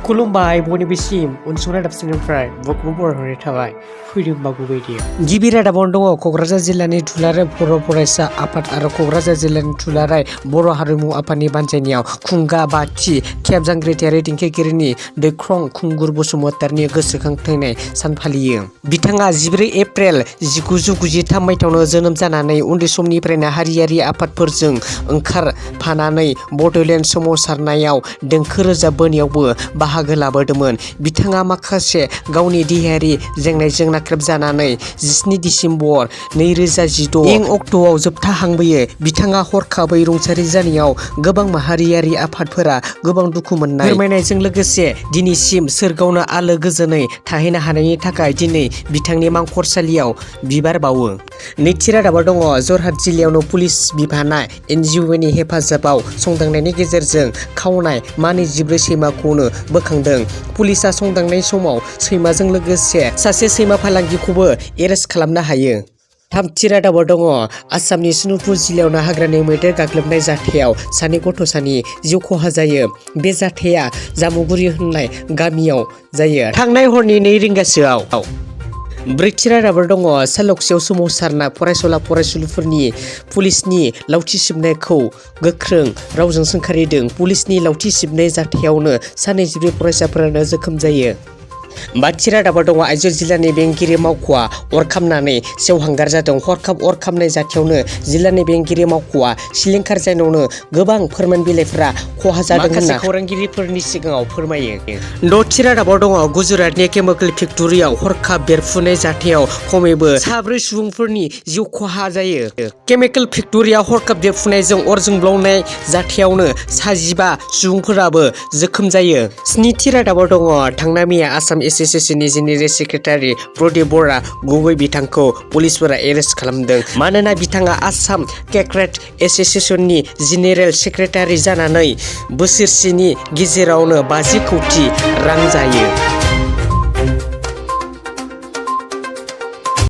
खुलुमबाय बयनिबोसिम उनसंनाय दाबसिनिफ्राय बकबो बरायहरनाय थाबाय फैदों बागुबै दे गिबि रादाबावनो दङ क'क्राझार जिल्लानि दुलाराय बर' फरायसा आफाद आरो क'क्राझार जिल्लानि दुलाराय बर' हारिमु आफादनि बानजायनायाव खुंगा बाथि खेब जांख्रिथायारि देंखोगिरिनि दैख्रं खुंगुर बसुमतारिनि गोसोखांथायनाय सान फालियो। बिथाङा 14 एप्रिल 1993 मायथाइयावनो जोनोम जानानै उन्दै समनिफ्रायनो हारियारि आफादफोरजों ओंखारफानानै बड'लेण्ड सोमावसारनायाव देंखो रोजाबबोनायावबो बाहागो लाबोदोंमोन। बिथाङा माखासे गावनि देहायारि जेंनाजों नाख्रेबजानानै 17 दिसेम्बर 2016 इं अक्ट'आव जोबथाहांबोयो। बिथाङा हरखाबै रुंसारि जानायाव गोबां माहारियारि आफादफोरा गोबां दुखु मोननाय फोरमायनायजों लोगोसे दिनैसिम सोर गावनो आलो गोजोनै थाहैनो हानायनि थाखाय दिनै बिथांनि मांखरसालियाव बिबार बावो। नैथि रादाबा दङ जरहाट जिल्लायावनो पुलिस बिफाना NGOनि हेफाजाबाव संदांनायनि गेजेरजों खावनाय मानि 14 सैमाखौनो बोखांदों। पुलिसा संदांनाय समाव सैमाजों लोगोसे सासे सैमा फालांगिखौबो एरेस्ट खालामनो हायो। थामथि रादाबाव दङ आसामनि सनितपुर जिल्लायावनो हाग्रानि मैदेर गाग्लोबनाय जाथायाव सानै गथ'सानि जिउ खहा जायो। बे जाथाया जामुगुरि होननाय गामियाव जायो थांनाय हरनि 2 रिंगासोआव। ब्रैथि रादाबाव दङ सालकसियाव सोमावसारना फरायसुला फरायसुलिफोरनि पुलिसनि लावथि सिबनायखौ गोख्रों रावजों सोंखारिदों। पुलिसनि लावथि सिबनाय जाथायावनो सा 23 फरायसाफोरानो जोखोम जायो। बाथि रादाबाव दङ आइजल जिल्लानि बेंगिरि मावख'आ अर खामनानै सेवहांगार जादों। हरखाब अर खामनाय जाथायावनो जिल्लानि बेंगिरि मावख'आ सिलिंखार जानायावनो गोबां फोरमान बिलाइफोरा खहा जादों होनना खौरांगिरिफोरनि सिगाङाव फोरमायो। द'थि रादाबाव दङ गुजरातनि केमिकेल फेक्टरियाव हरखाब बेरफ्रुनाय जाथायाव खमैबो 4 सुबुंफोरनि जिउ खहा जायो। केमिकेल फेक्टरियाव हरखाब बेरफ्रुनायजों अर जोंब्लावनाय जाथायावनो 15 सुबुंफोराबो जोखोम जायो। स्निथि रादाबाव दङ थांनाय मैया आसाम एस'सिएशननि जेनेरेल सेक्रेटारि बड' बरा गुबै बिथांखौ पुलिसफोरा एरेस्ट खालामदों मानोना बिथाङा आसाम क्रिकेट एस'सिएशननि जेनेरेल सेक्रेटारि जानानै बोसोरसेनि गेजेरावनो 50 कौटि रां जायो।